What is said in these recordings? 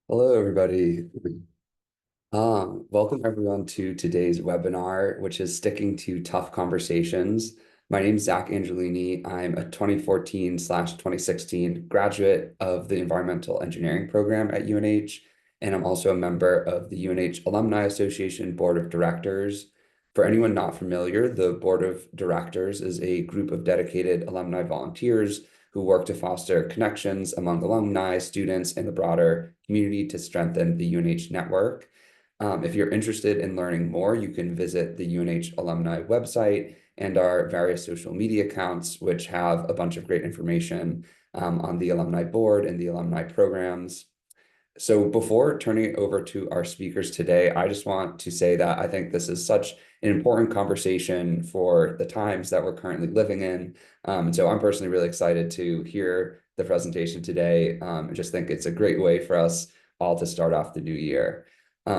Hello, everybody. Welcome everyone to today's webinar, which is Sticking to Tough Conversations. My name is Zach Angelini. I'm a 2014/2016 graduate of the Environmental Engineering program at UNH, and I'm also a member of the UNH Alumni Association Board of Directors. For anyone not familiar, the Board of Directors is a group of dedicated alumni volunteers who work to foster connections among alumni, students, and the broader community to strengthen the UNH network. If you're interested in learning more, you can visit the UNH alumni website and our various social media accounts, which have a bunch of great information on the alumni board and the alumni programs. So before turning it over to our speakers today, I just want to say that I think this is such an important conversation for the times that we're currently living in. So I'm personally really excited to hear the presentation today. I just think it's a great way for us all to start off the new year.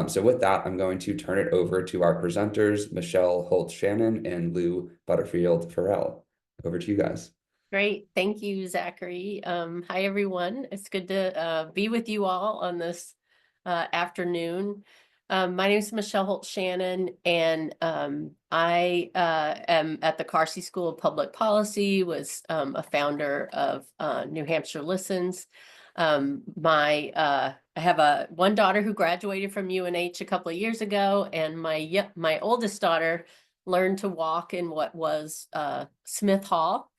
So with that, I'm going to turn it over to our presenters, Michelle Holt-Shannon and Lou Butterfield Farrell. Over to you guys. Great. Thank you, Zachary. Hi, everyone. It's good to be with you all on this afternoon. My name is Michelle Holt-Shannon, and I am at the Carsey School of Public Policy, was a founder of New Hampshire Listens. I have one daughter who graduated from UNH a couple of years ago, and my oldest daughter learned to walk in what was Smith Hall.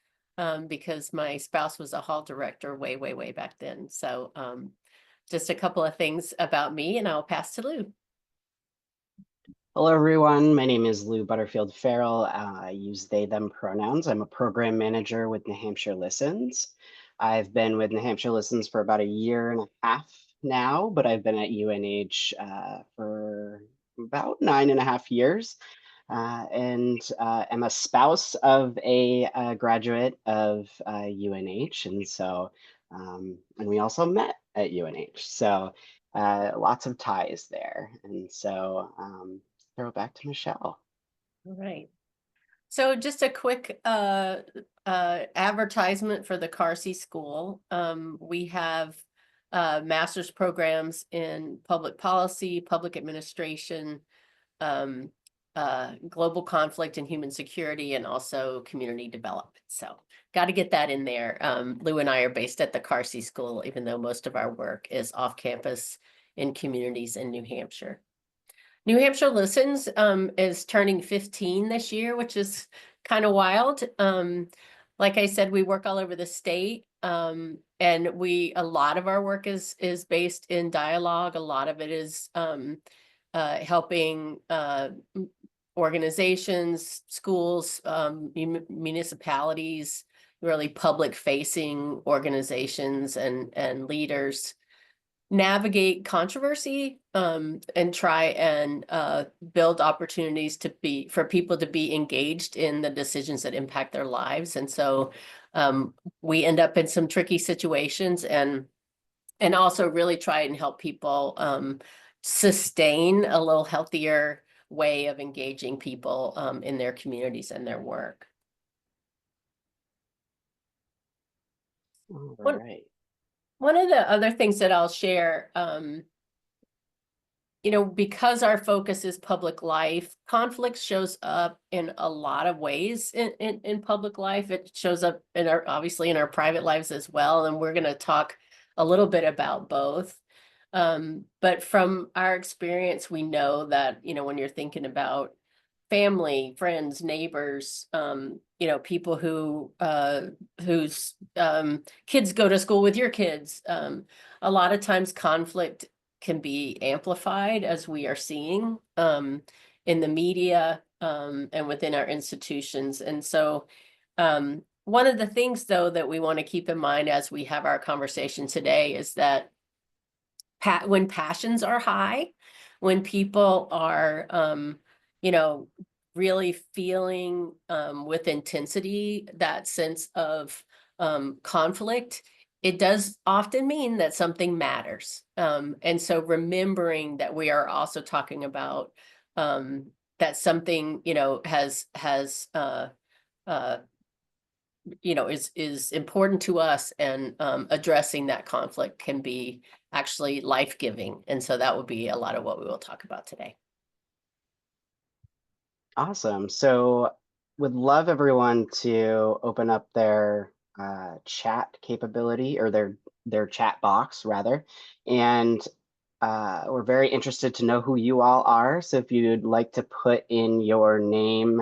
Because my spouse was a hall director way back then. So just a couple of things about me, and I'll pass to Lou. Hello, everyone. My name is Lou Butterfield Farrell. I use they, them pronouns. I'm a program manager with New Hampshire Listens. I've been with New Hampshire Listens for about a year and a half now, but I've been at UNH for about 9.5 years. And am a spouse of a graduate of UNH. And so, and we also met at UNH. So lots of ties there. And so throw it back to Michelle. All right. So just a quick advertisement for the Carsey School. We have master's programs in public policy, public administration, global conflict and human security, and also community development. So got to get that in there. Lou and I are based at the Carsey School, even though most of our work is off campus in communities in New Hampshire. New Hampshire Listens is turning 15 this year, which is kind of wild. Like I said, we work all over the state, and a lot of our work is based in dialogue. A lot of it is helping organizations, schools, municipalities, really public-facing organizations and leaders navigate controversy and try and build opportunities for people to be engaged in the decisions that impact their lives. And so we end up in some tricky situations and also really try and help people sustain a little healthier way of engaging people in their communities and their work. All right. One of the other things that I'll share, because our focus is public life, conflict shows up in a lot of ways in public life. It shows up obviously in our private lives as well. And we're going to talk a little bit about both. But from our experience, we know that, when you're thinking about family, friends, neighbors, people whose kids go to school with your kids, a lot of times conflict can be amplified, as we are seeing in the media and within our institutions. And so one of the things, though, that we want to keep in mind as we have our conversation today is that when passions are high, when people are, really feeling with intensity that sense of conflict, it does often mean that something matters. And so remembering that we are also talking about that something, is important to us, and addressing that conflict can be actually life-giving. And so that would be a lot of what we will talk about today. Awesome. So would love everyone to open up their chat capability, or their chat box rather. And we're very interested to know who you all are. So if you'd like to put in your name,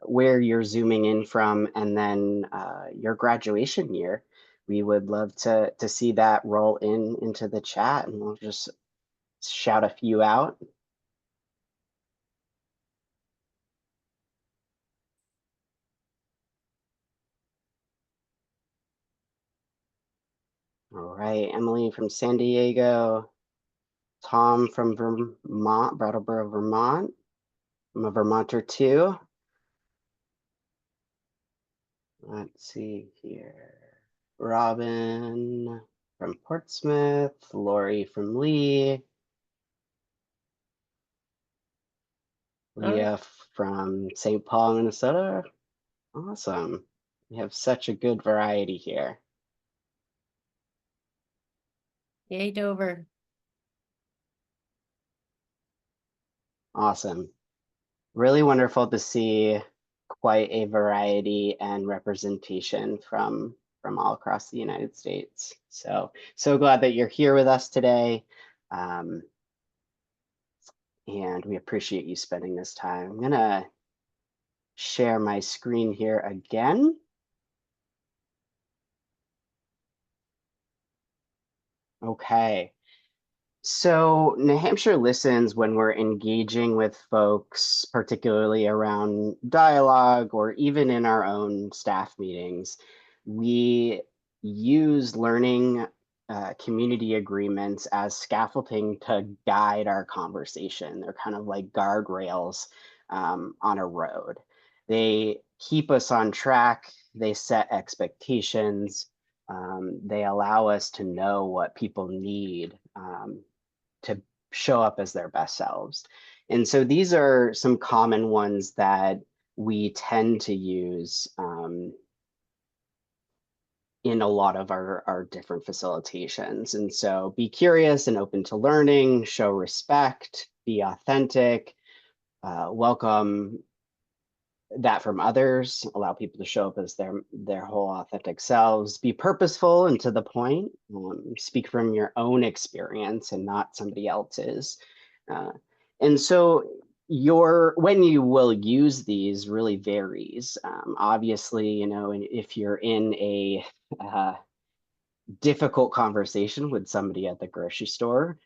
where you're zooming in from, and then your graduation year, we would love to see that roll into the chat, and we'll just shout a few out. All right, Emily from San Diego, Tom from Vermont, Brattleboro, Vermont. I'm a Vermonter too. Let's see here. Robin from Portsmouth, Lori from Lee, Leah from St. Paul, Minnesota. Awesome. We have such a good variety here. Yay, Dover. Awesome. Really wonderful to see quite a variety and representation from all across the United States. So glad that you're here with us today. And we appreciate you spending this time. I'm gonna share my screen here again. Okay. So New Hampshire Listens, when we're engaging with folks, particularly around dialogue or even in our own staff meetings, we use learning community agreements as scaffolding to guide our conversation. They're kind of like guardrails on a road. They keep us on track, they set expectations, they allow us to know what people need to show up as their best selves. And so these are some common ones that we tend to use in a lot of our different facilitations. And so be curious and open to learning, show respect, be authentic, welcome that from others, allow people to show up as their whole authentic selves, be purposeful and to the point, speak from your own experience and not somebody else's. And so when you will use these really varies. Obviously, you know, if you're in a difficult conversation with somebody at the grocery store,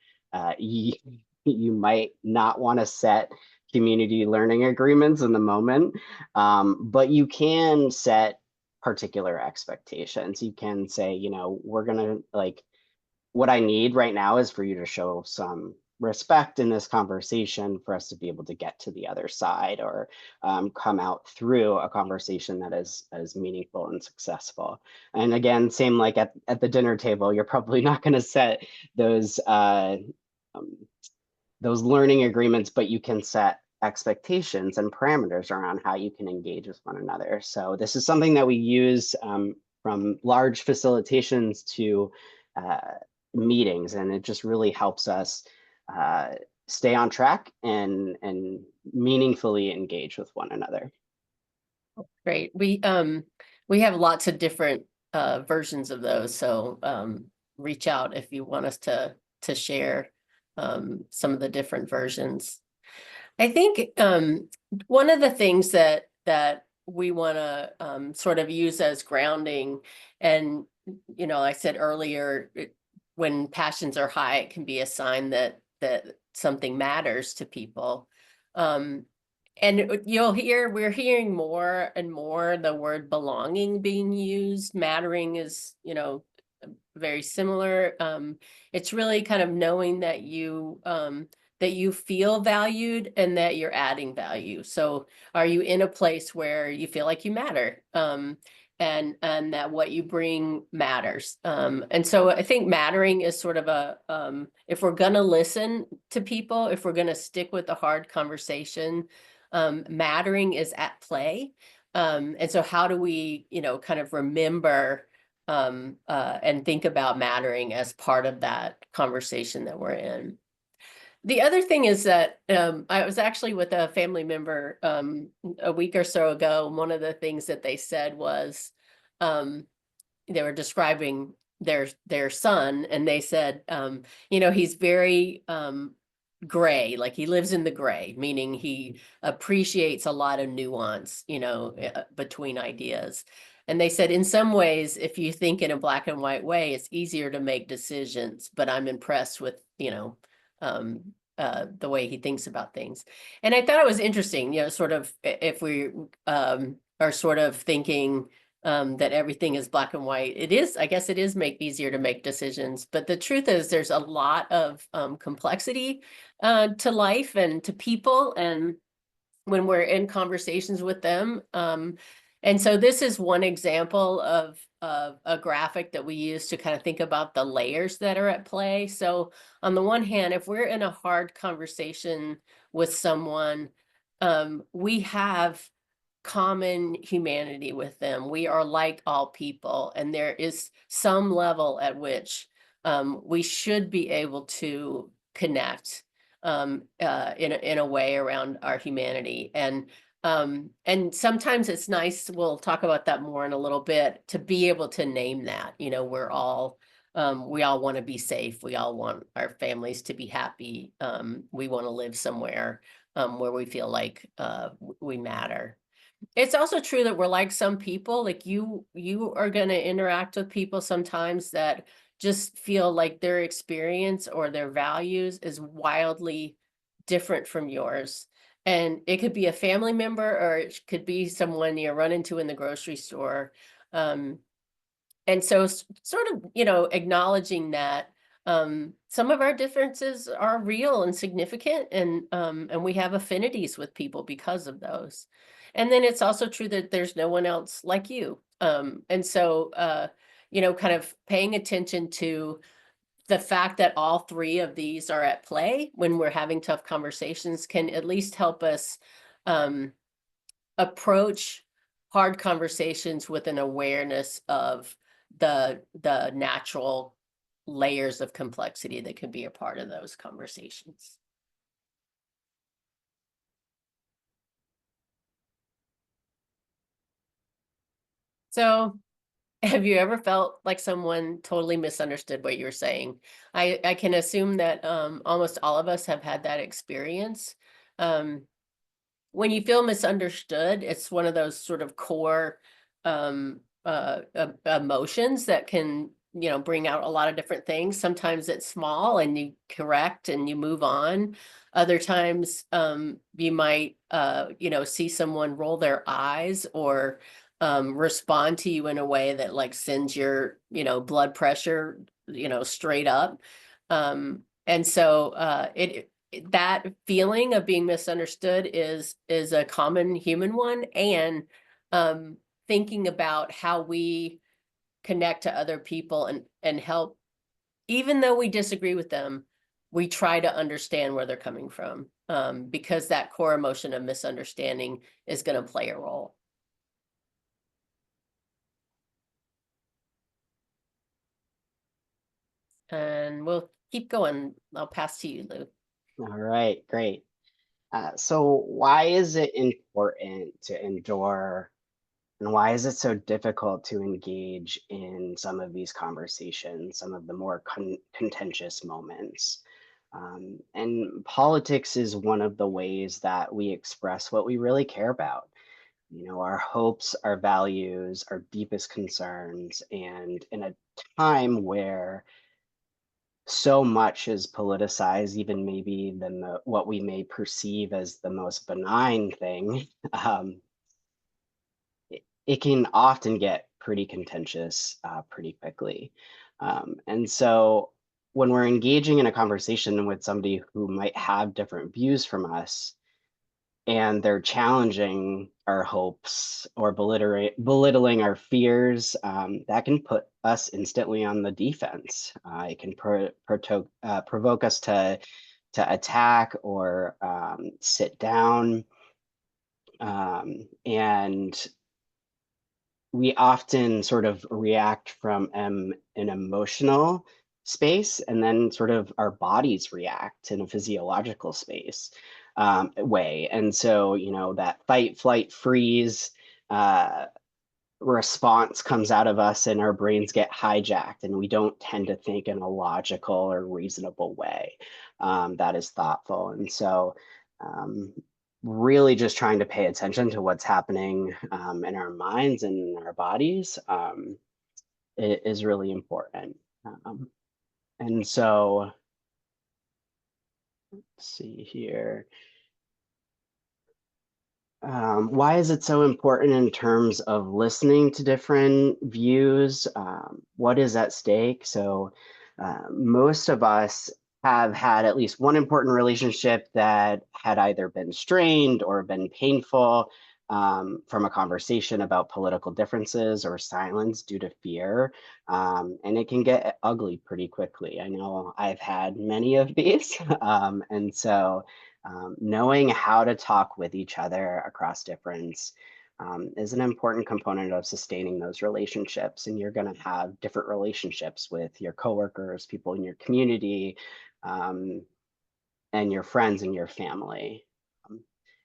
you might not want to set community learning agreements in the moment, but you can set particular expectations. You can say, you know, we're gonna, like, what I need right now is for you to show some respect in this conversation for us to be able to get to the other side, or come out through a conversation that is meaningful and successful. And again, same like at the dinner table, you're probably not going to set those learning agreements, but you can set expectations and parameters around how you can engage with one another. So this is something that we use from large facilitations to meetings, and it just really helps us stay on track and meaningfully engage with one another. Great. We have lots of different versions of those. So reach out if you want us to share some of the different versions. I think one of the things that we want to sort of use as grounding, and you know, I said earlier, when passions are high, it can be a sign that something matters to people. And we're hearing more and more the word belonging being used. Mattering is, you know, very similar. It's really kind of knowing that you feel valued and that you're adding value. So are you in a place where you feel like you matter? And that what you bring matters. And so I think mattering is sort of a, if we're gonna listen to people, if we're gonna stick with the hard conversation, mattering is at play. And so how do we, you know, kind of remember and think about mattering as part of that conversation that we're in. The other thing is that I was actually with a family member a week or so ago. And one of the things that they said was they were describing their son, and they said, he's very gray, like he lives in the gray, meaning he appreciates a lot of nuance, between ideas. And they said, in some ways, if you think in a black and white way, it's easier to make decisions, but I'm impressed with, the way he thinks about things. And I thought it was interesting, sort of if we are sort of thinking that everything is black and white. It is, I guess it is easier to make decisions, but the truth is there's a lot of complexity to life and to people, and when we're in conversations with them. And so this is one example of a graphic that we use to kind of think about the layers that are at play. So on the one hand, if we're in a hard conversation with someone, we have common humanity with them. We are like all people, and there is some level at which we should be able to connect in a way around our humanity. And sometimes it's nice, we'll talk about that more in a little bit, to be able to name that. We're all we all want to be safe. We all want our families to be happy. We want to live somewhere where we feel like we matter. It's also true that we're like some people, like you are going to interact with people sometimes that just feel like their experience or their values is wildly different from yours. And it could be a family member, or it could be someone you run into in the grocery store. And so sort of, acknowledging that some of our differences are real and significant, and we have affinities with people because of those. And then it's also true that there's no one else like you. And so, kind of paying attention to the fact that all three of these are at play when we're having tough conversations can at least help us approach hard conversations with an awareness of the natural layers of complexity that can be a part of those conversations. So, have you ever felt like someone totally misunderstood what you were saying? I can assume that almost all of us have had that experience. When you feel misunderstood, it's one of those sort of core emotions that can, bring out a lot of different things. Sometimes it's small and you correct and you move on. Other times you might, see someone roll their eyes or respond to you in a way that like sends your, blood pressure, straight up. And so that feeling of being misunderstood is a common human one. And thinking about how we connect to other people and help, even though we disagree with them, we try to understand where they're coming from, because that core emotion of misunderstanding is going to play a role. And we'll keep going. I'll pass to you, Lou. All right, great. So why is it important to endure, and why is it so difficult to engage in some of these conversations, some of the more contentious moments? And politics is one of the ways that we express what we really care about. Our hopes, our values, our deepest concerns. And in a time where so much is politicized, even maybe than what we may perceive as the most benign thing, it can often get pretty contentious pretty quickly. And so when we're engaging in a conversation with somebody who might have different views from us, and they're challenging our hopes or belittling our fears, that can put us instantly on the defense. It can provoke us to attack or sit down. And we often sort of react from an emotional space, and then sort of our bodies react in a physiological space way. And so, that fight, flight, freeze response comes out of us, and our brains get hijacked, and we don't tend to think in a logical or reasonable way that is thoughtful. And so, um, really just trying to pay attention to what's happening in our minds and in our bodies is really important. Um, and so, let's see here. Why is it so important in terms of listening to different views? What is at stake? So, most of us have had at least one important relationship that had either been strained or been painful from a conversation about political differences or silence due to fear. And it can get ugly pretty quickly. I know I've had many of these. And so, knowing how to talk with each other across difference is an important component of sustaining those relationships. And you're going to have different relationships with your coworkers, people in your community, um, and your friends and your family. Um,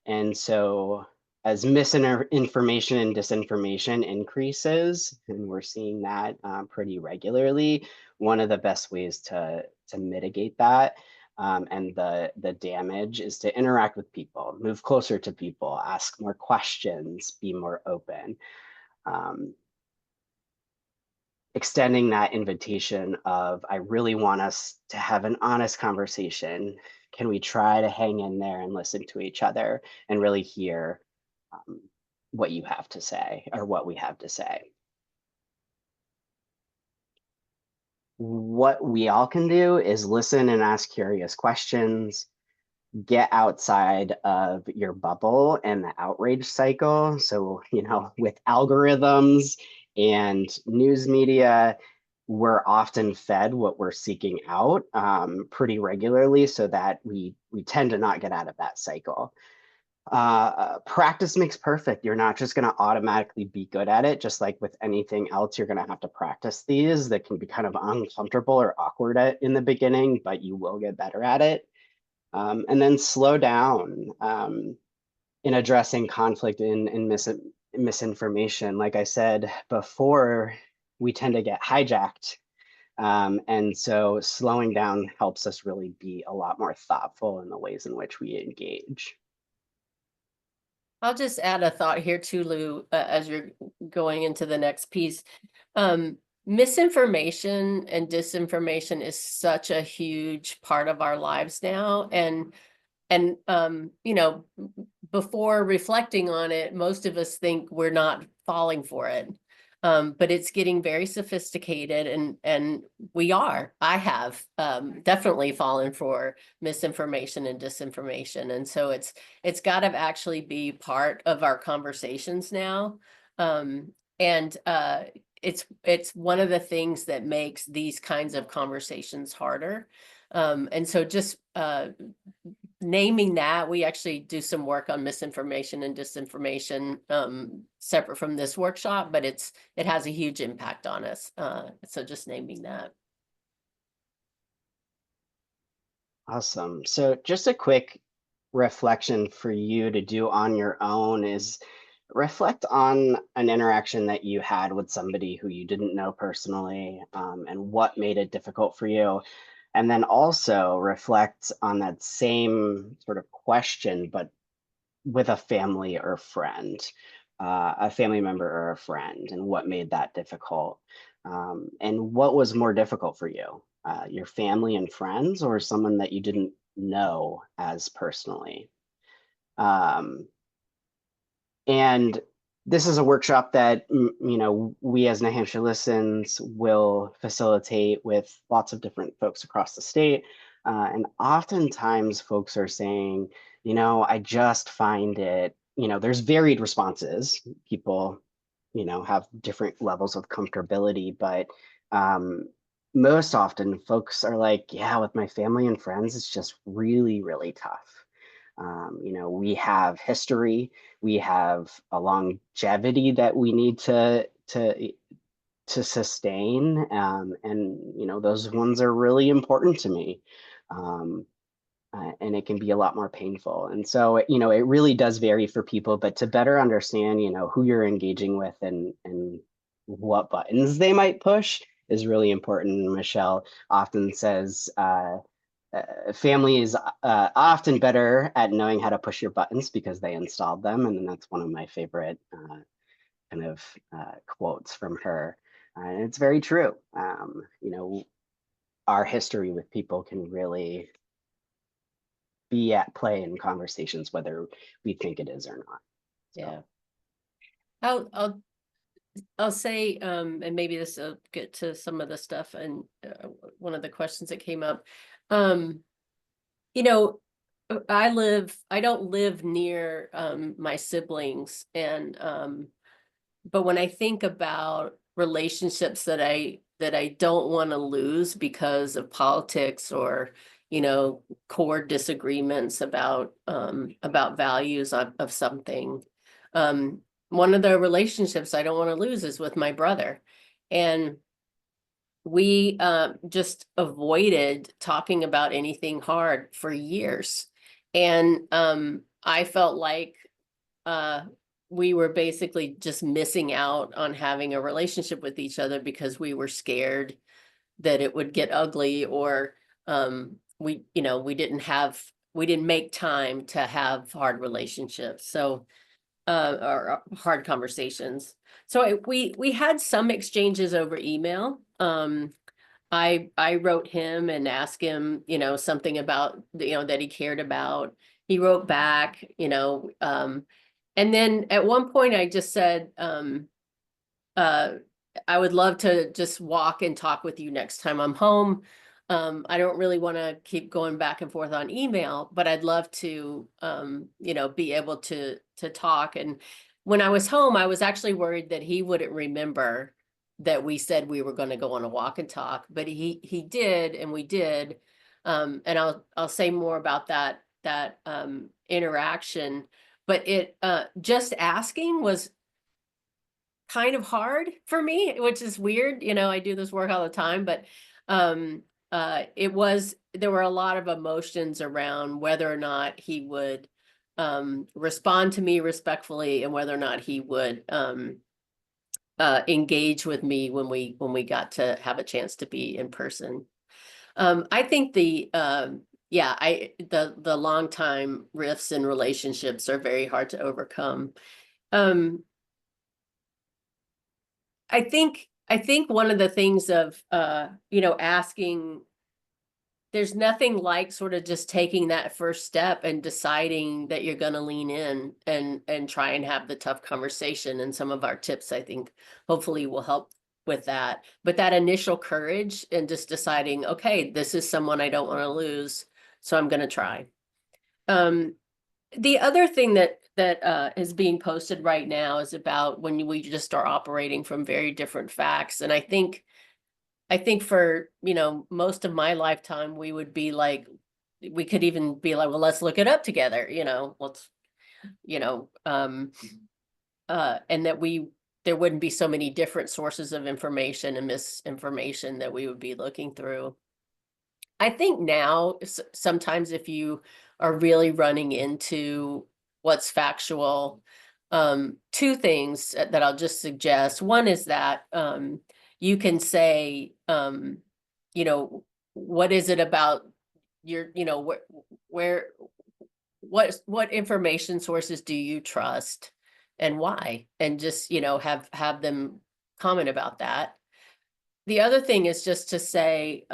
and so, as misinformation and disinformation increases, and we're seeing that pretty regularly, one of the best ways to mitigate that and the damage is to interact with people, move closer to people, ask more questions, be more open. Um, Extending that invitation of, I really want us to have an honest conversation. Can we try to hang in there and listen to each other and really hear what you have to say or what we have to say? What we all can do is listen and ask curious questions, get outside of your bubble and the outrage cycle. So, with algorithms and news media, we're often fed what we're seeking out pretty regularly, so that we tend to not get out of that cycle. Practice makes perfect. You're not just going to automatically be good at it. Just like with anything else, you're going to have to practice these that can be kind of uncomfortable or awkward in the beginning, but you will get better at it. And then slow down in addressing conflict and misinformation. Like I said before, we tend to get hijacked. And so slowing down helps us really be a lot more thoughtful in the ways in which we engage. I'll just add a thought here too, Lou, as you're going into the next piece. Misinformation and disinformation is such a huge part of our lives now. And before reflecting on it, most of us think we're not falling for it. But it's getting very sophisticated, and we are. I have definitely fallen for misinformation and disinformation, and so it's got to actually be part of our conversations now. And it's one of the things that makes these kinds of conversations harder. And so just naming that, we actually do some work on misinformation and disinformation separate from this workshop, but it has a huge impact on us. So just naming that. Awesome. So just a quick reflection for you to do on your own is reflect on an interaction that you had with somebody who you didn't know personally and what made it difficult for you. And then also reflect on that same sort of question, but with a family or friend, a family member or a friend, and what made that difficult. And what was more difficult for you, your family and friends, or someone that you didn't know as personally? Um, and this is a workshop that we as New Hampshire Listens will facilitate with lots of different folks across the state. And oftentimes folks are saying, I just find it, there's varied responses. People, have different levels of comfortability, but most often folks are like, yeah, with my family and friends, it's just really, really tough. We have history, we have a longevity that we need to to sustain, and those ones are really important to me. And it can be a lot more painful. And so, it really does vary for people, but to better understand, who you're engaging with and what buttons they might push is really important. Michelle often says, family is often better at knowing how to push your buttons because they installed them. And then that's one of my favorite kind of quotes from her. And it's very true. Our history with people can really be at play in conversations, whether we think it is or not. So. Yeah. I'll say, and maybe this will get to some of the stuff and one of the questions that came up. You know, I don't live near my siblings, and but when I think about relationships that I don't want to lose because of politics or, core disagreements about values of something. One of the relationships I don't want to lose is with my brother. And we just avoided talking about anything hard for years. And I felt like we were basically just missing out on having a relationship with each other because we were scared that it would get ugly, or we didn't make time to have hard relationships. So or hard conversations. So we had some exchanges over email. I wrote him and asked him, something about, that he cared about. He wrote back, and then at one point I just said, I would love to just walk and talk with you next time I'm home. I don't really want to keep going back and forth on email, but I'd love to, be able to talk. And when I was home, I was actually worried that he wouldn't remember that we said we were going to go on a walk and talk, but he did, and we did. And I'll say more about that interaction, but it just asking was kind of hard for me, which is weird. I do this work all the time, but there were a lot of emotions around whether or not he would respond to me respectfully, and whether or not he would engage with me when we got to have a chance to be in person. I think the long time rifts in relationships are very hard to overcome. I think one of the things of asking, there's nothing like sort of just taking that first step and deciding that you're going to lean in and try and have the tough conversation. And some of our tips, I think, hopefully will help with that. But that initial courage and just deciding, okay, this is someone I don't want to lose, so I'm going to try. The other thing that is being posted right now is about when we just are operating from very different facts. And I think for, most of my lifetime, we would be like, we could even be like, well, let's look it up together, let's, and that there wouldn't be so many different sources of information and misinformation that we would be looking through. I think now, sometimes if you are really running into what's factual, two things that I'll just suggest. One is that you can say, what is it about your, what information sources do you trust and why? And just, have them comment about that. The other thing is just to say,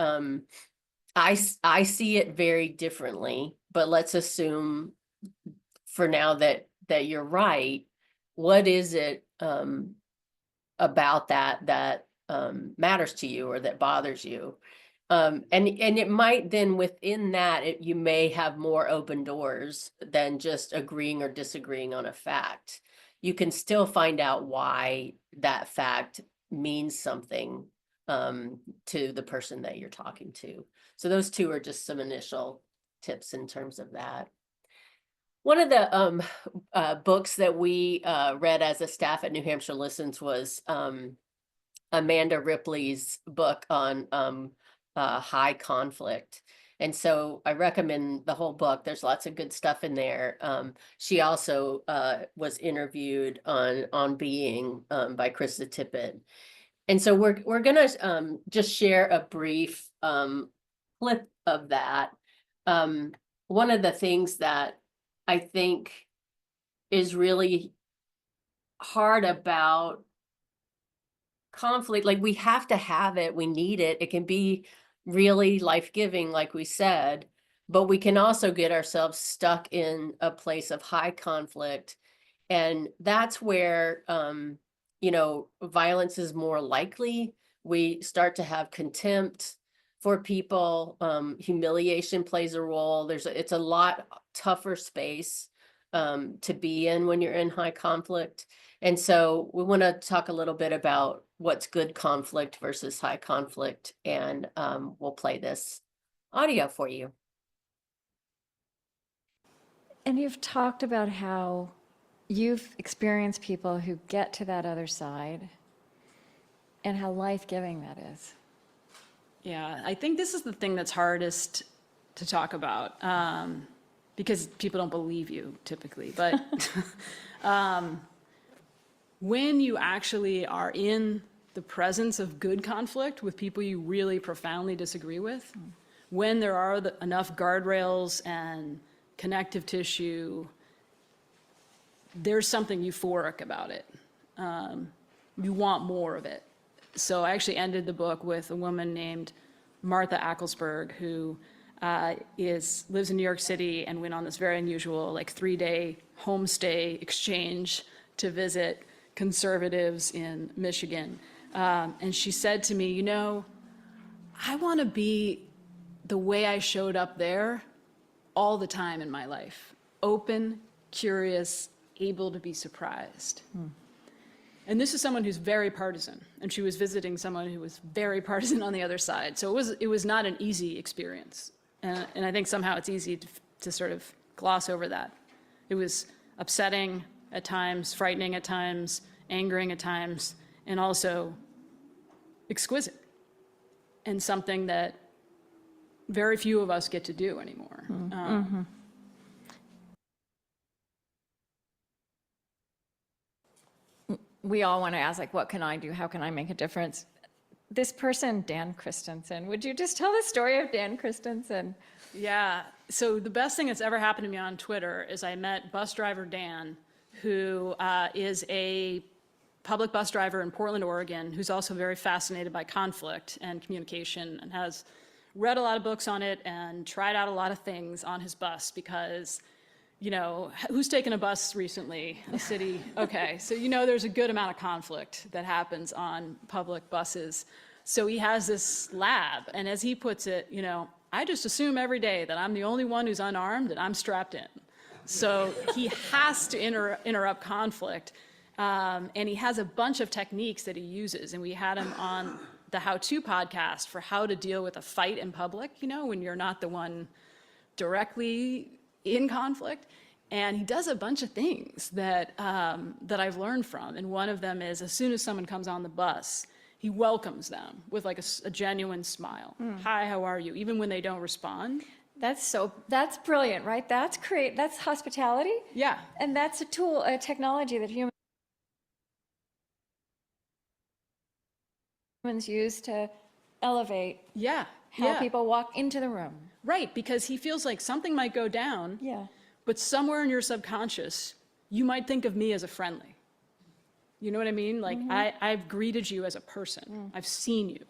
I see it very differently, but let's assume for now that you're right. What is it about that matters to you or that bothers you? And it might then, within that, you may have more open doors than just agreeing or disagreeing on a fact. You can still find out why that fact means something to the person that you're talking to. So those two are just some initial tips in terms of that. One of the books that we read as a staff at New Hampshire Listens was Amanda Ripley's book on high conflict. And so I recommend the whole book. There's lots of good stuff in there. She also was interviewed on Being by Krista Tippett. And so we're gonna just share a brief clip of that. One of the things that I think is really hard about conflict, like we have to have it, we need it. It can be really life-giving, like we said, but we can also get ourselves stuck in a place of high conflict. And that's where, you know, violence is more likely. We start to have contempt for people. Humiliation plays a role. It's a lot tougher space to be in when you're in high conflict. And so we want to talk a little bit about what's good conflict versus high conflict. And we'll play this audio for you. And you've talked about how you've experienced people who get to that other side and how life-giving that is. Yeah, I think this is the thing that's hardest to talk about because people don't believe you typically. But when you actually are in the presence of good conflict with people you really profoundly disagree with, when there are enough guardrails and connective tissue, there's something euphoric about it. You want more of it. So I actually ended the book with a woman named Martha Ackelsberg, who lives in New York City and went on this very unusual 3-day homestay exchange to visit conservatives in Michigan. And she said to me, you know, I want to be the way I showed up there all the time in my life. Open, curious, able to be surprised. And this is someone who's very partisan, and she was visiting someone who was very partisan on the other side. So it was not an easy experience. And I think somehow it's easy to sort of gloss over that. It was upsetting at times, frightening at times, angering at times, and also exquisite, and something that very few of us get to do anymore. We all want to ask, what can I do? How can I make a difference? This person, Dan Christensen, would you just tell the story of Dan Christensen? Yeah, so the best thing that's ever happened to me on Twitter is I met bus driver Dan, who is a public bus driver in Portland, Oregon, who's also very fascinated by conflict and communication and has read a lot of books on it and tried out a lot of things on his bus because, you know, who's taken a bus recently? A city? Okay, so you know there's a good amount of conflict that happens on public buses. So he has this lab, and as he puts it, you know, I just assume every day that I'm the only one who's unarmed and I'm strapped in. So he has to interrupt conflict. And he has a bunch of techniques that he uses, and we had him on the How To podcast for how to deal with a fight in public, you know, when you're not the one directly in conflict. And he does a bunch of things that I've learned from. And one of them is as soon as someone comes on the bus, he welcomes them with like a genuine smile. Hi, how are you? Even when they don't respond. That's brilliant, right? That's hospitality. Yeah. And that's a tool, a technology that humans use to elevate how people walk into the room. Right, because he feels like something might go down, but somewhere in your subconscious, you might think of me as a friendly. You know what I mean? Like, I've greeted you as a person. I've seen you.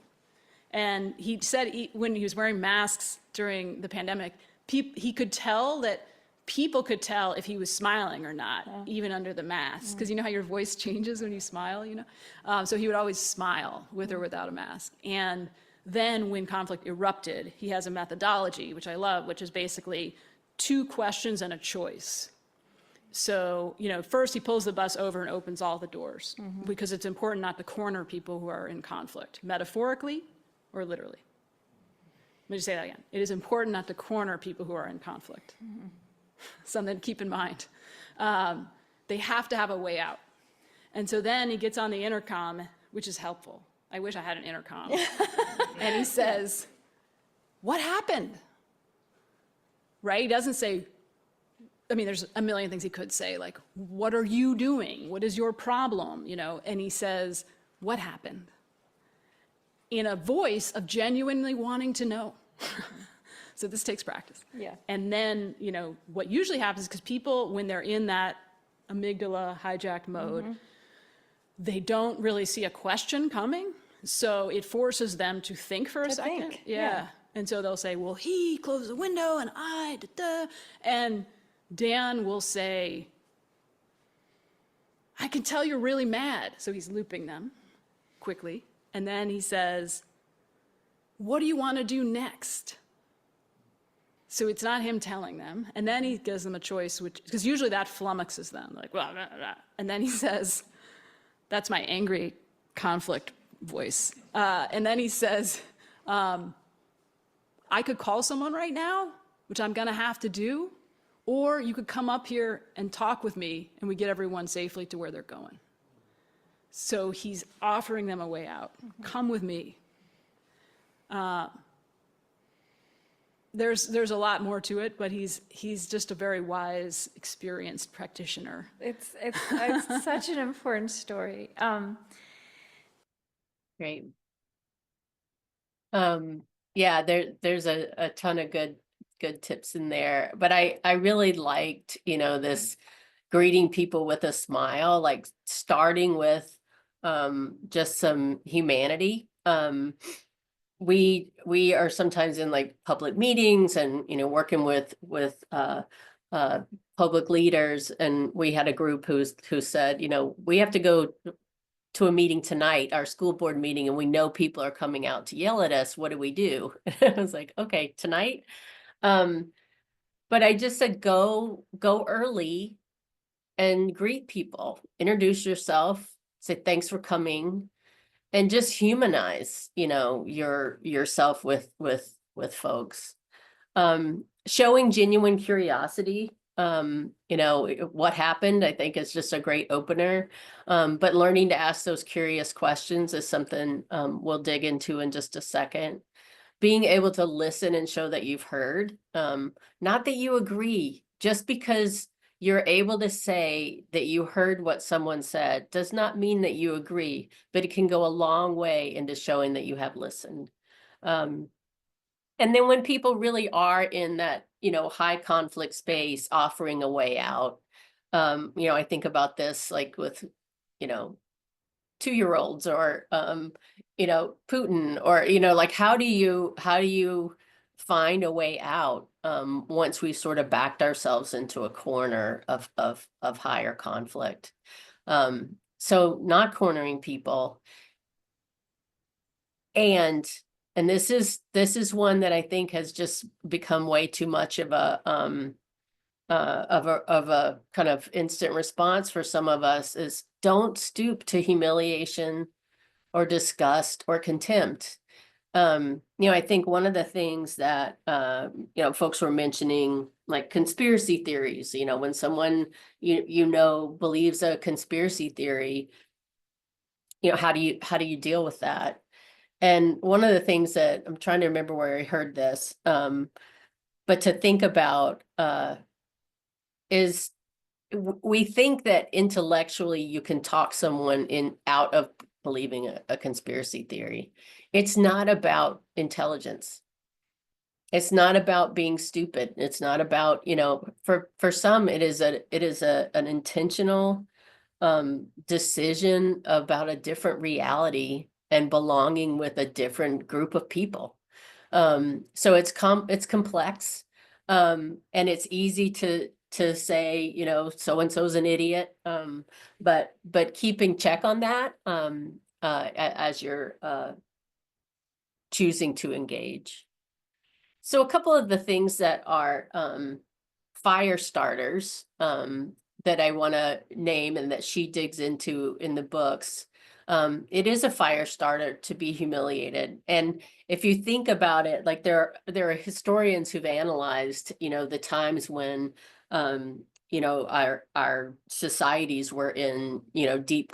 And he said when he was wearing masks during the pandemic, he could tell that people could tell if he was smiling or not, even under the mask. Because you know how your voice changes when you smile, you know? So he would always smile with or without a mask. And then when conflict erupted, he has a methodology, which I love, which is basically 2 questions and a choice. So, you know, first he pulls the bus over and opens all the doors because it's important not to corner people who are in conflict, metaphorically or literally. Let me just say that again. It is important not to corner people who are in conflict. something to keep in mind. They have to have a way out. And so then he gets on the intercom, which is helpful. I wish I had an intercom. And he says, "What happened?" Right? He doesn't say, I mean, there's a million things he could say, like, "What are you doing? What is your problem?" You know, and he says, "What happened?" In a voice of genuinely wanting to know. So this takes practice. Yeah. And then, you know, what usually happens, because people, when they're in that amygdala hijacked mode, they don't really see a question coming. So it forces them to think for a To second. think, Yeah. yeah. And so they'll say, "Well, he closed the window and I, da, da." And Dan will say, "I can tell you're really mad." So he's looping them quickly. And then he says, "What do you want to do next?" So it's not him telling them. And then he gives them a choice, which, because usually that flummoxes them, like, "Blah, blah, blah." And then he says, that's my angry conflict voice. And then he says, "I could call someone right now, which I'm going to have to do, or you could come up here and talk with me and we get everyone safely to where they're going." So he's offering them a way out. Come with me. There's a lot more to it, but he's just a very wise, experienced practitioner. It's such an important story. Great. Yeah, there's a ton of good tips in there, but I really liked, you know, this greeting people with a smile, like starting with just some humanity. We are sometimes in like public meetings and, you know, working with public leaders, and we had a group who said, you know, we have to go to a meeting tonight, our school board meeting, and we know people are coming out to yell at us. What do we do? I was like, okay, tonight. But I just said, go early and greet people, introduce yourself, say thanks for coming, and just humanize, you know, yourself with folks. Showing genuine curiosity. You know, what happened, I think, is just a great opener. But learning to ask those curious questions is something we'll dig into in just a second. Being able to listen and show that you've heard, not that you agree. Just because you're able to say that you heard what someone said does not mean that you agree, but it can go a long way into showing that you have listened. And then when people really are in that, you know, high conflict space, offering a way out, you know, I think about this like with, you know, 2-year-olds or, you know, Putin, or, you know, like, how do you find a way out once we sort of backed ourselves into a corner of higher conflict? So not cornering people. And this is one that I think has just become way too much of a kind of instant response for some of us, is don't stoop to humiliation or disgust or contempt. You know, I think one of the things that you know, folks were mentioning, like conspiracy theories, you know, when someone you know believes a conspiracy theory, you know, how do you deal with that? And one of the things that I'm trying to remember where I heard this, but to think about is we think that intellectually you can talk someone out of believing a conspiracy theory. It's not about intelligence. It's not about being stupid. It's not about, you know, for some it is an intentional decision about a different reality and belonging with a different group of people. So it's complex, and it's easy to say, you know, so and so's an idiot, but keeping check on that as you're choosing to engage. So a couple of the things that are fire starters that I want to name and that she digs into in the books. It is a fire starter to be humiliated. And if you think about it, like there are historians who've analyzed, you know, the times when you know, our societies were in, you know, deep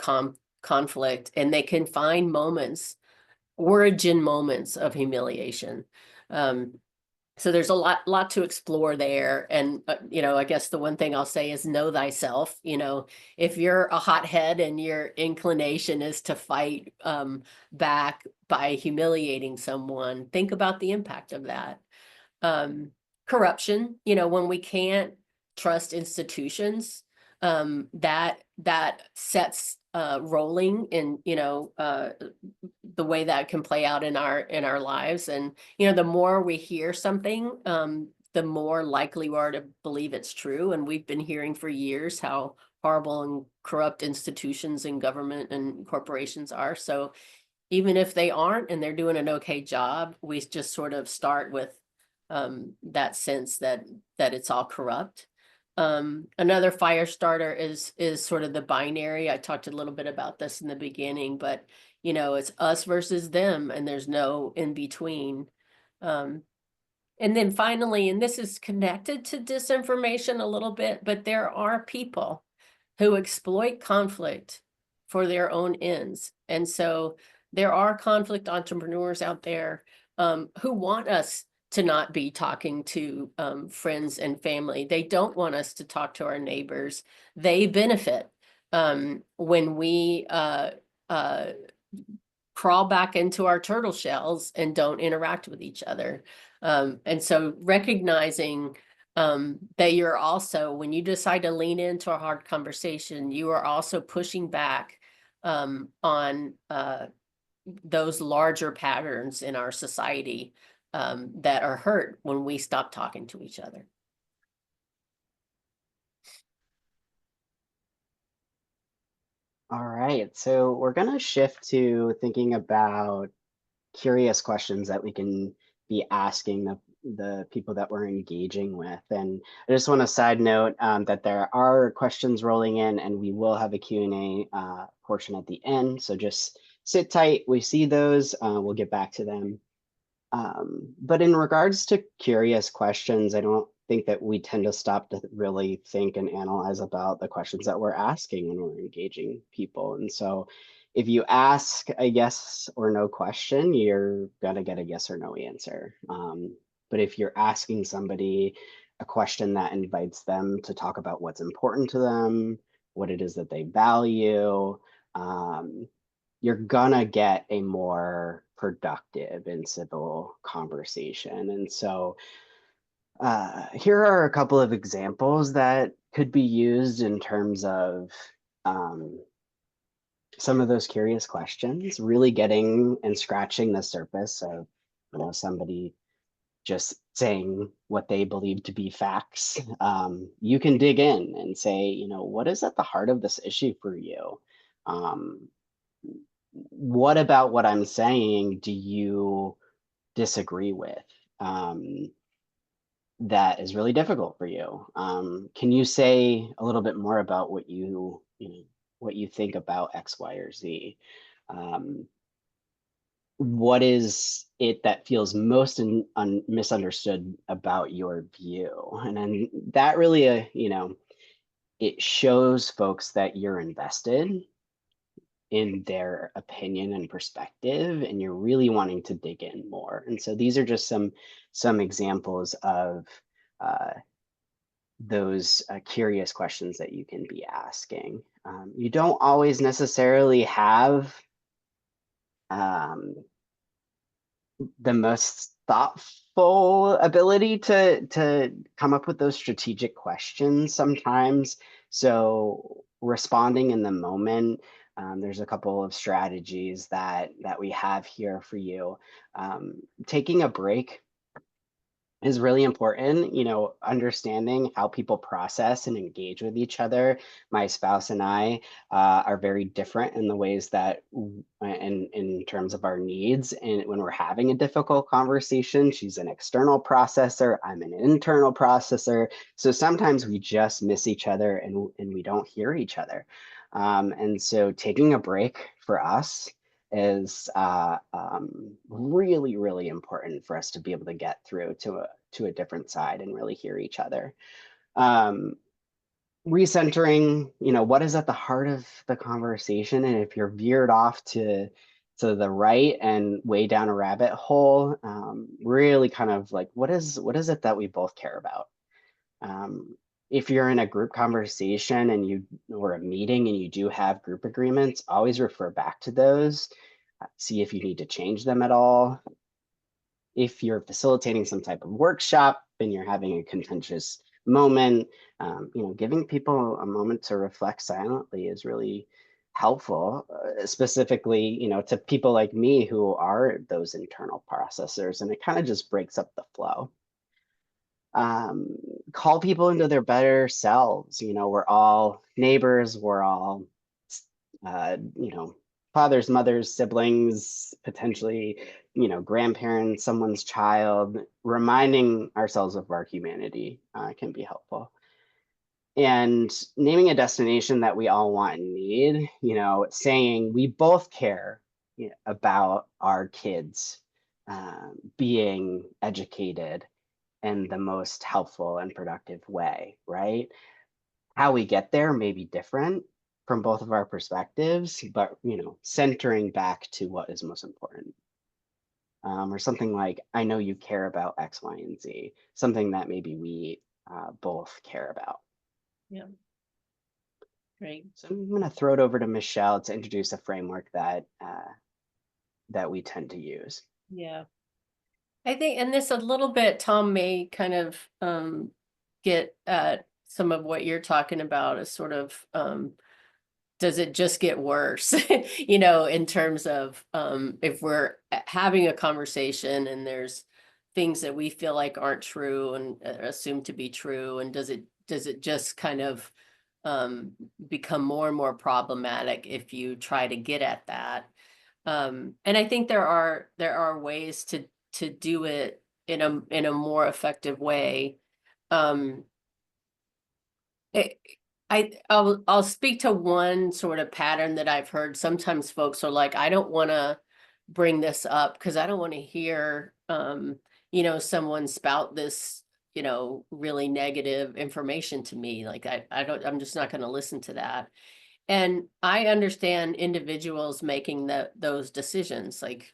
conflict, and they can find moments, origin moments of humiliation. So there's a lot to explore there. And, you know, I guess the one thing I'll say is know thyself. You know, if you're a hothead and your inclination is to fight back by humiliating someone, think about the impact of that. Corruption, you know, when we can't trust institutions, that sets rolling in, you know, the way that can play out in our lives. And, you know, the more we hear something, the more likely we are to believe it's true. And we've been hearing for years how horrible and corrupt institutions and government and corporations are. So even if they aren't and they're doing an okay job, we just sort of start with that sense that it's all corrupt. Another fire starter is sort of the binary. I talked a little bit about this in the beginning, but you know, it's us versus them, and there's no in between. And then finally, and this is connected to disinformation a little bit, but there are people who exploit conflict for their own ends. And so there are conflict entrepreneurs out there who want us to not be talking to friends and family. They don't want us to talk to our neighbors. They benefit when we crawl back into our turtle shells and don't interact with each other. And so recognizing that you're also, when you decide to lean into a hard conversation, you are also pushing back on those larger patterns in our society that are hurt when we stop talking to each other. All right, so we're going to shift to thinking about curious questions that we can be asking the people that we're engaging with. And I just want to side note that there are questions rolling in, and we will have a Q&A portion at the end. So just sit tight. We see those. We'll get back to them. But in regards to curious questions, I don't think that we tend to stop to really think and analyze about the questions that we're asking when we're engaging people. And so if you ask a yes or no question, you're gonna get a yes or no answer. But if you're asking somebody a question that invites them to talk about what's important to them, what it is that they value, you're gonna get a more productive and civil conversation. And so here are a couple of examples that could be used in terms of some of those curious questions, really getting and scratching the surface of, you know, somebody just saying what they believe to be facts. You can dig in and say, you know, what is at the heart of this issue for you? What about what I'm saying do you disagree with? That is really difficult for you. Can you say a little bit more about what you know, what you think about X, Y, or Z? What is it that feels most misunderstood about your view? And then that really, you know, it shows folks that you're invested in their opinion and perspective, and you're really wanting to dig in more. And so these are just some examples of those curious questions that you can be asking. You don't always necessarily have the most thoughtful ability to come up with those strategic questions sometimes. So responding in the moment, there's a couple of strategies that we have here for you. Taking a break is really important, you know, understanding how people process and engage with each other. My spouse and I are very different in the ways that, in terms of our needs. And when we're having a difficult conversation, she's an external processor, I'm an internal processor. So sometimes we just miss each other and we don't hear each other. And so taking a break for us is really, really important for us to be able to get through to a different side and really hear each other. Recentering, what is at the heart of the conversation, and if you're veered off to the right and way down a rabbit hole, really kind of like what is it that we both care about. If you're in a group conversation or a meeting and you do have group agreements, always refer back to those, see if you need to change them at all. If you're facilitating some type of workshop and you're having a contentious moment, giving people a moment to reflect silently is really helpful, specifically, to people like me who are those internal processors, and it kind of just breaks up the flow. Call people into their better selves. We're all neighbors, we're all, fathers, mothers, siblings, potentially, grandparents, someone's child. Reminding ourselves of our humanity can be helpful. And naming a destination that we all want and need, saying we both care about our kids being educated in the most helpful and productive way, right? How we get there may be different from both of our perspectives, but centering back to what is most important. Or something like, I know you care about X, Y, and Z, something that maybe we both care about. Yeah. Great. So I'm going to throw it over to Michelle to introduce a framework that we tend to use. Yeah. I think, and this a little bit, Tom may kind of get at some of what you're talking about as sort of, does it just get worse? In terms of if we're having a conversation and there's things that we feel like aren't true and assumed to be true, and does it just kind of become more and more problematic if you try to get at that? And I think there are ways to do it in a more effective way. I'll speak to one sort of pattern that I've heard. Sometimes folks are like, I don't want to bring this up because I don't want to hear someone spout this really negative information to me. Like I'm just not going to listen to that. And I understand individuals making those decisions, like,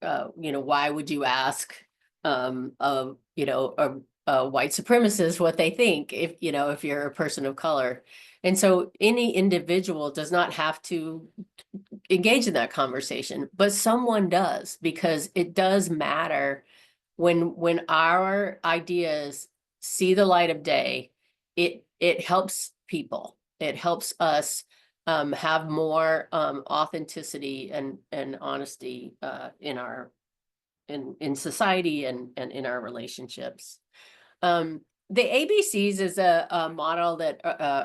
why would you ask a white supremacist what they think if you're a person of color? And so any individual does not have to engage in that conversation, but someone does, because it does matter when our ideas see the light of day. It helps people. It helps us have more authenticity and honesty in society and in our relationships. The ABCs is a model that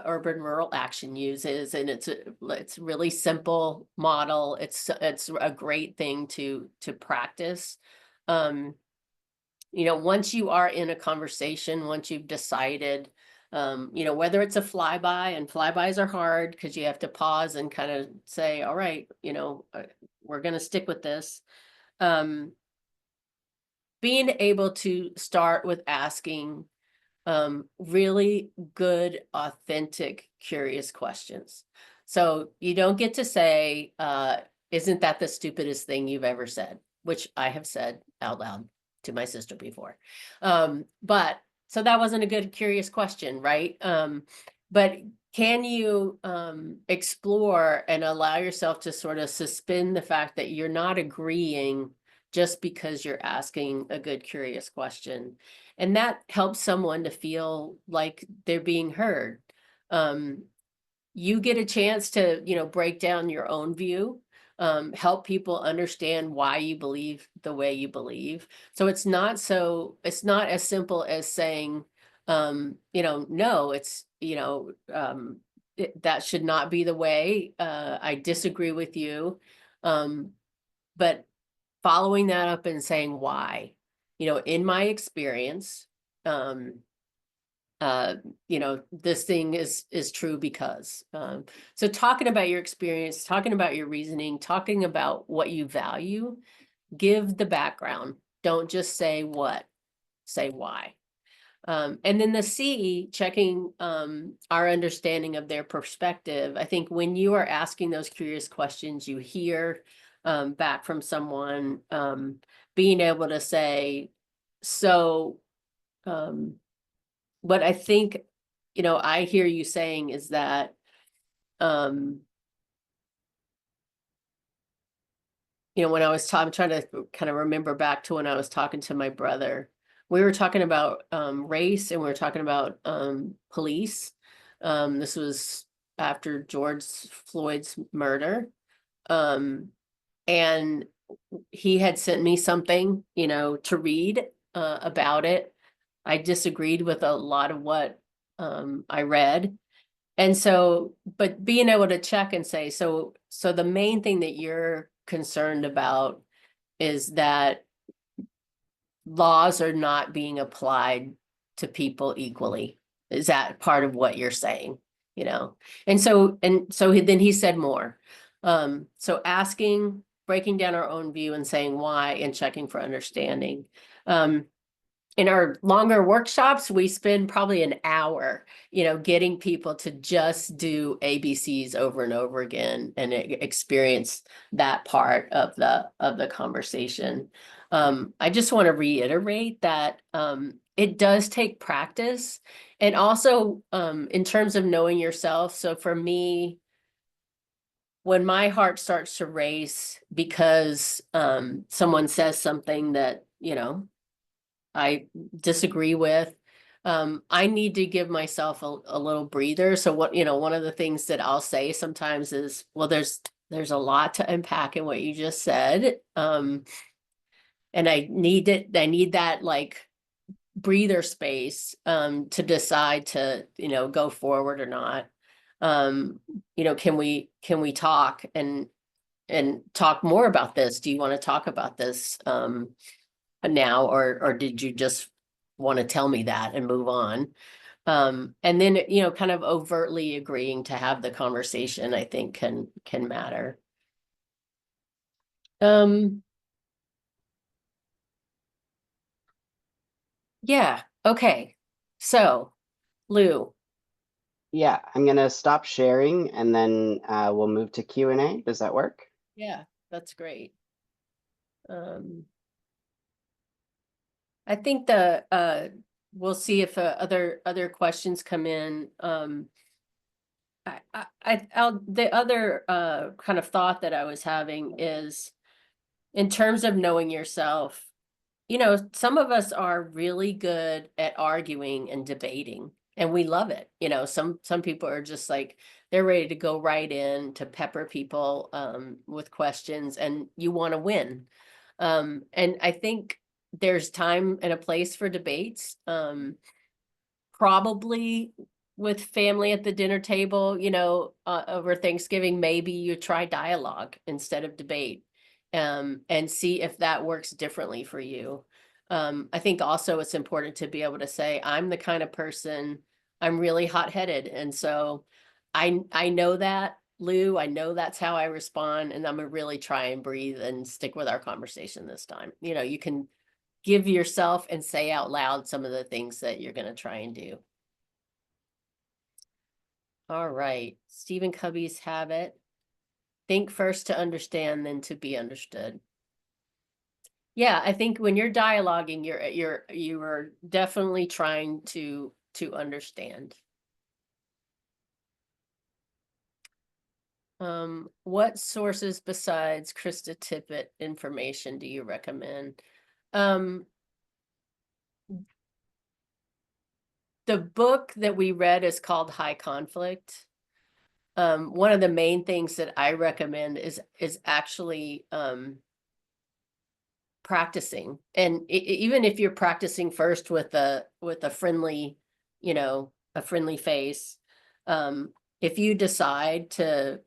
Urban Rural Action uses, and it's a really simple model. It's a great thing to practice. Once you are in a conversation, once you've decided, whether it's a flyby, and flybys are hard because you have to pause and kind of say, all right, we're going to stick with this. Being able to start with asking really good, authentic, curious questions. So you don't get to say, isn't that the stupidest thing you've ever said? Which I have said out loud to my sister before. But so that wasn't a good, curious question, right? But can you explore and allow yourself to sort of suspend the fact that you're not agreeing just because you're asking a good, curious question? And that helps someone to feel like they're being heard. You get a chance to, break down your own view, help people understand why you believe the way you believe. So it's not as simple as saying, no, it's, that should not be the way. I disagree with you. But following that up and saying why, in my experience, this thing is true because, so talking about your experience, talking about your reasoning, talking about what you value, give the background. Don't just say what, say why. And then the C, checking our understanding of their perspective. I think when you are asking those curious questions, you hear back from someone, being able to say, so what I think, I hear you saying is that when I was I'm trying to kind of remember back to when I was talking to my brother. We were talking about race, and we were talking about police. This was after George Floyd's murder. And he had sent me something, to read about it. I disagreed with a lot of what I read. And so, but being able to check and say, so the main thing that you're concerned about is that laws are not being applied to people equally. Is that part of what you're saying? And so then he said more. So asking, breaking down our own view and saying why, and checking for understanding. In our longer workshops, we spend probably an hour, getting people to just do ABCs over and over again and experience that part of the conversation. I just want to reiterate that it does take practice, and also in terms of knowing yourself. So for me, when my heart starts to race because someone says something that, I disagree with, I need to give myself a little breather. So one of the things that I'll say sometimes is, well, there's a lot to unpack in what you just said. And I need that like breather space to decide to, go forward or not. Can we talk and talk more about this? Do you want to talk about this now, or did you just want to tell me that and move on? And then, kind of overtly agreeing to have the conversation, I think can matter. Yeah, okay. So, Lou. Yeah, I'm gonna stop sharing and then we'll move to Q&A. Does that work? Yeah, that's great. I think we'll see if other questions come in. The other kind of thought that I was having is, in terms of knowing yourself, some of us are really good at arguing and debating, and we love it. Some people are just like, they're ready to go right in to pepper people with questions, and you want to win. And I think there's time and a place for debates. Probably with family at the dinner table, over Thanksgiving, maybe you try dialogue instead of debate, and see if that works differently for you. I think also it's important to be able to say, I'm the kind of person, I'm really hot-headed. And so I know that, Lou, I know that's how I respond, and I'm gonna really try and breathe and stick with our conversation this time. You can give yourself and say out loud some of the things that you're gonna try and do. All right, Stephen Covey's habit. Think first to understand, then to be understood. Yeah, I think when you're dialoguing, you are definitely trying to understand. What sources besides Krista Tippett information do you recommend? The book that we read is called High Conflict. One of the main things that I recommend is actually practicing. And even if you're practicing first with a friendly, a friendly face, if you decide to,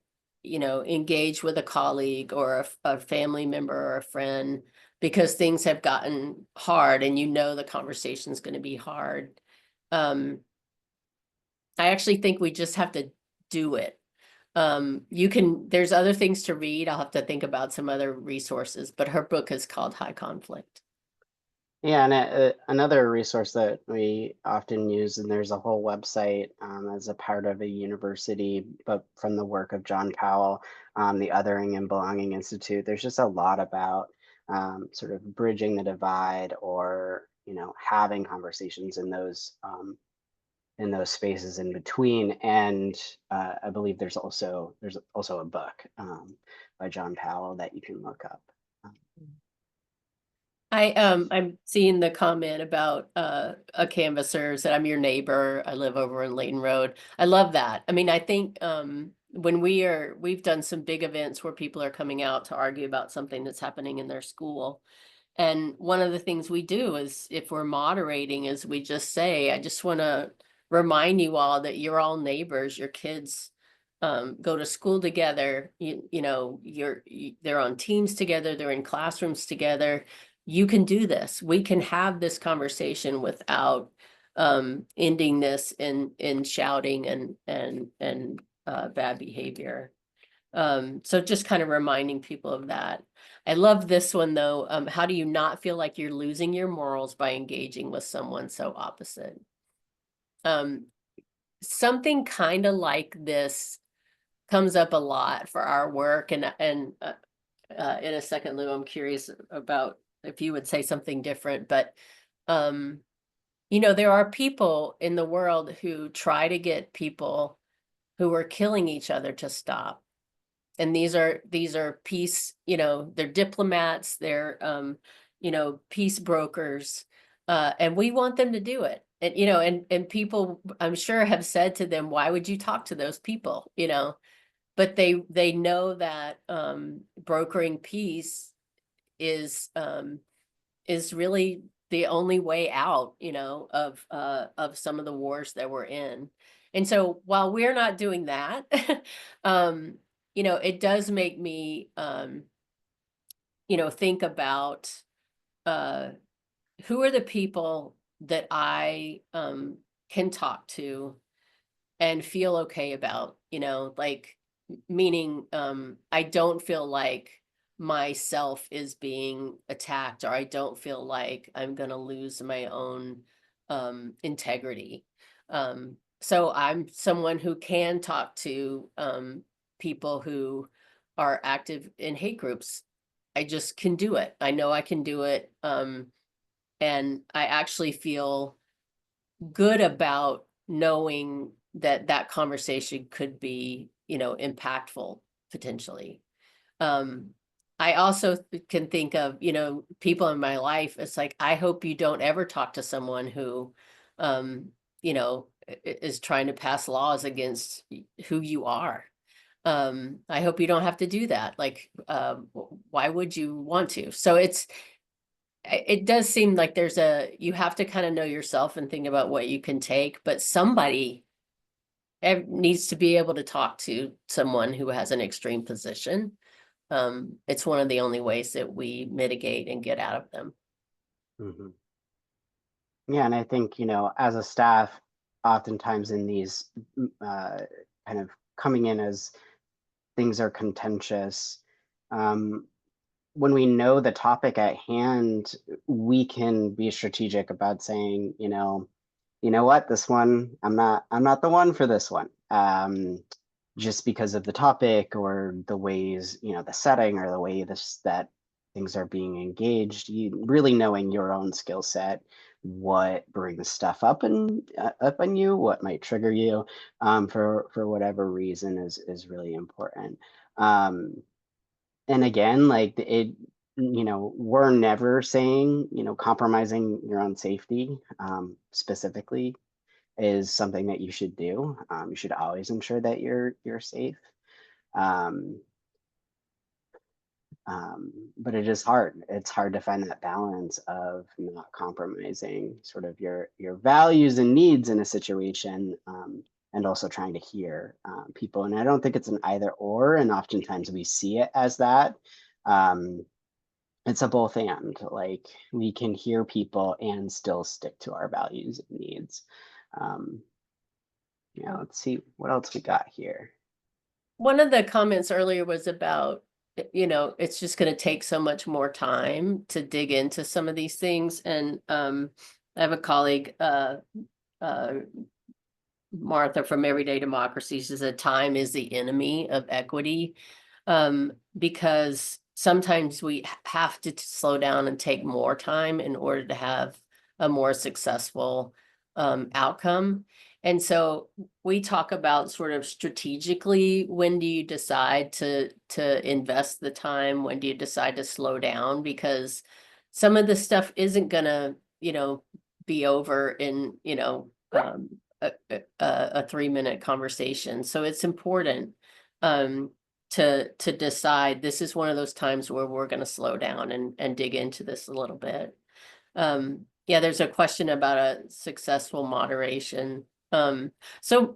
engage with a colleague or a family member or a friend because things have gotten hard and the conversation's going to be hard, I actually think we just have to do it. There's other things to read. I'll have to think about some other resources, but her book is called High Conflict. Yeah, and another resource that we often use, and there's a whole website as a part of a university, but from the work of John Powell, the Othering and Belonging Institute. There's just a lot about sort of bridging the divide, or having conversations in those spaces in between. And I believe there's also a book by John Powell that you can look up. I'm seeing the comment about a canvasser said, I'm your neighbor. I live over in Layton Road. I love that. I mean, I think when we've done some big events where people are coming out to argue about something that's happening in their school. And one of the things we do is, if we're moderating, is we just say, I just want to remind you all that you're all neighbors. Your kids go to school together. They're on teams together. They're in classrooms together. You can do this. We can have this conversation without ending this in shouting and bad behavior. So just kind of reminding people of that. I love this one though. How do you not feel like you're losing your morals by engaging with someone so opposite? Something kind of like this comes up a lot for our work, and in a second, Lou, I'm curious about if you would say something different, but there are people in the world who try to get people who are killing each other to stop. And these are peace, they're diplomats, they're peace brokers, and we want them to do it. And and people, I'm sure, have said to them, why would you talk to those people? But they know that brokering peace is really the only way out, of some of the wars that we're in. And so while we're not doing that, it does make me think about who are the people that I can talk to and feel okay about, like, meaning I don't feel like myself is being attacked, or I don't feel like I'm going to lose my own integrity. So I'm someone who can talk to people who are active in hate groups. I just can do it. I know I can do it. And I actually feel good about knowing that that conversation could be, impactful potentially. I also can think of, people in my life. It's like, I hope you don't ever talk to someone who, is trying to pass laws against who you are. I hope you don't have to do that. Like, why would you want to? So it does seem like you have to kind of know yourself and think about what you can take, but somebody needs to be able to talk to someone who has an extreme position. It's one of the only ways that we mitigate and get out of them. Mhm. Yeah, and I think, as a staff, oftentimes in these kind of coming in as things are contentious, when we know the topic at hand, we can be strategic about saying, you know what, this one, I'm not the one for this one. Just because of the topic, or the ways, the setting, or the way that things are being engaged. You really knowing your own skill set, what brings stuff up on you, what might trigger you, for whatever reason is really important. And again, like we're never saying, compromising your own safety, specifically, is something that you should do. You should always ensure that you're safe. Um, but it is hard. It's hard to find that balance of not compromising sort of your values and needs in a situation, and also trying to hear people. And I don't think it's an either or, and oftentimes we see it as that. It's a both and. Like, we can hear people and still stick to our values and needs. Let's see what else we got here. One of the comments earlier was about you know, it's just going to take so much more time to dig into some of these things. And I have a colleague, Martha from Everyday Democracy, says that time is the enemy of equity, because sometimes we have to slow down and take more time in order to have a more successful outcome. And so we talk about sort of strategically, when do you decide to invest the time? When do you decide to slow down? Because some of this stuff isn't gonna, you know, be over in, you know, a 3-minute conversation. So it's important to decide this is one of those times where we're going to slow down and dig into this a little bit. Yeah, there's a question about a successful moderation. So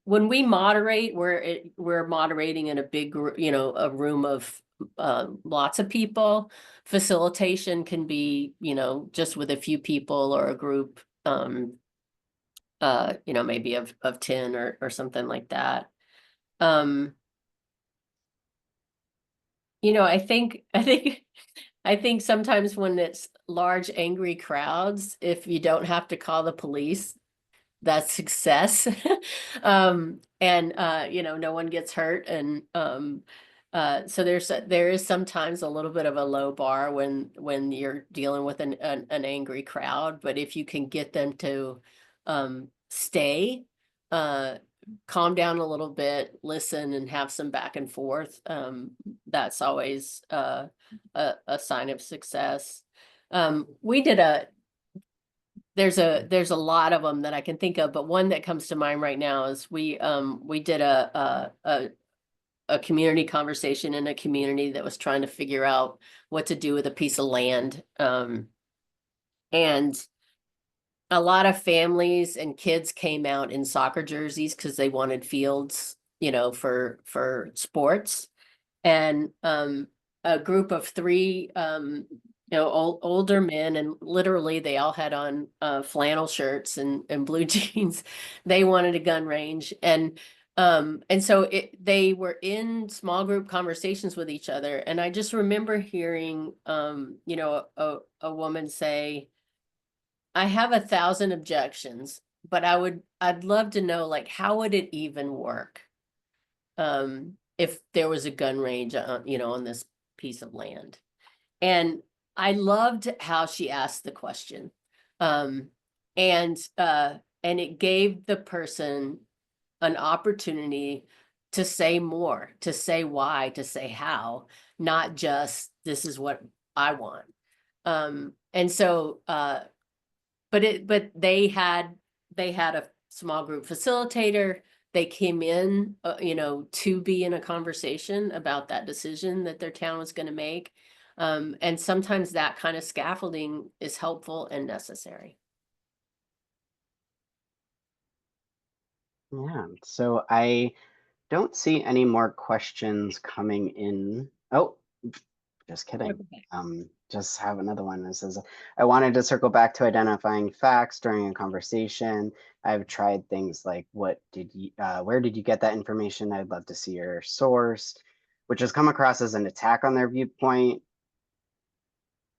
when we moderate, we're moderating in a big, you know, a room of lots of people. Facilitation can be, you know, just with a few people or a group, you know, maybe of 10 or something like that. You know, I think sometimes when it's large angry crowds, if you don't have to call the police, that's success. And you know, no one gets hurt. And so there is sometimes a little bit of a low bar when you're dealing with an angry crowd, but if you can get them to stay, calm down a little bit, listen, and have some back and forth, that's always a sign of success. We did there's a lot of them that I can think of, but one that comes to mind right now is we did a community conversation in a community that was trying to figure out what to do with a piece of land. And a lot of families and kids came out in soccer jerseys because they wanted fields, you know, for sports. And a group of 3 you know, older men, and literally they all had on flannel shirts and blue jeans. They wanted a gun range. And so they were in small group conversations with each other. And I just remember hearing, you know, a woman say, I have 1,000 objections, but I'd love to know, like, how would it even work? If there was a gun range, you know, on this piece of land. And I loved how she asked the question. And it gave the person an opportunity to say more, to say why, to say how, not just this is what I want. And so but they had a small group facilitator. They came in, you know, to be in a conversation about that decision that their town was going to make. And sometimes that kind of scaffolding is helpful and necessary. Yeah, so I don't see any more questions coming in. Oh, just kidding. Just have another one that says, I wanted to circle back to identifying facts during a conversation. I've tried things like, where did you get that information? I'd love to see your source, which has come across as an attack on their viewpoint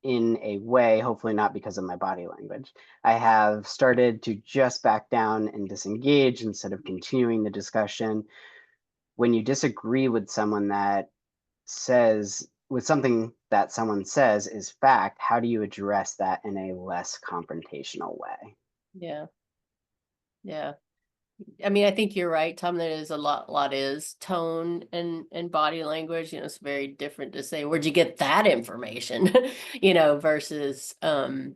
in a way, hopefully not because of my body language. I have started to just back down and disengage instead of continuing the discussion. When you disagree with someone that says, with something that someone says is fact, how do you address that in a less confrontational way? Yeah. Yeah. I mean, I think you're right, Tom. There is a lot is tone and body language. You know, it's very different to say, where'd you get that information? You know, versus you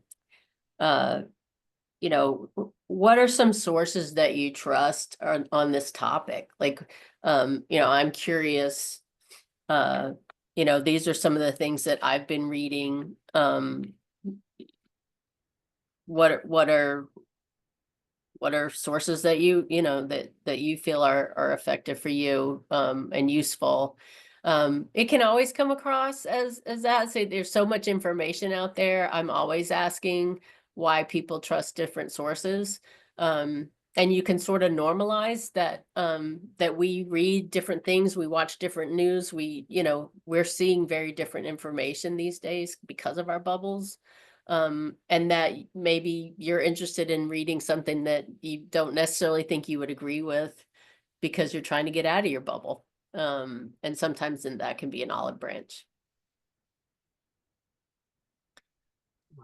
know, what are some sources that you trust on this topic? Like, you know, I'm curious, you know, these are some of the things that I've been reading. What are sources that you know that you feel are effective for you and useful? It can always come across as that. Say there's so much information out there. I'm always asking why people trust different sources. and you can sort of normalize that, that we read different things, we watch different news, we're seeing very different information these days because of our bubbles. And that maybe you're interested in reading something that you don't necessarily think you would agree with because you're trying to get out of your bubble. And sometimes then that can be an olive branch.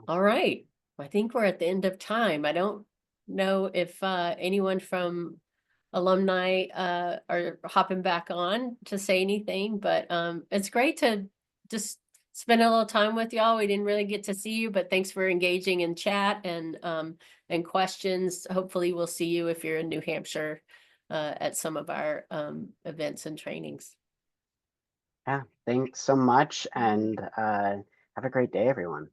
All right, I think we're at the end of time. I don't know if anyone from alumni are hopping back on to say anything, but it's great to just spend a little time with y'all. We didn't really get to see you, but thanks for engaging in chat and questions. Hopefully we'll see you if you're in New Hampshire at some of our events and trainings. Yeah, thanks so much, and have a great day, everyone.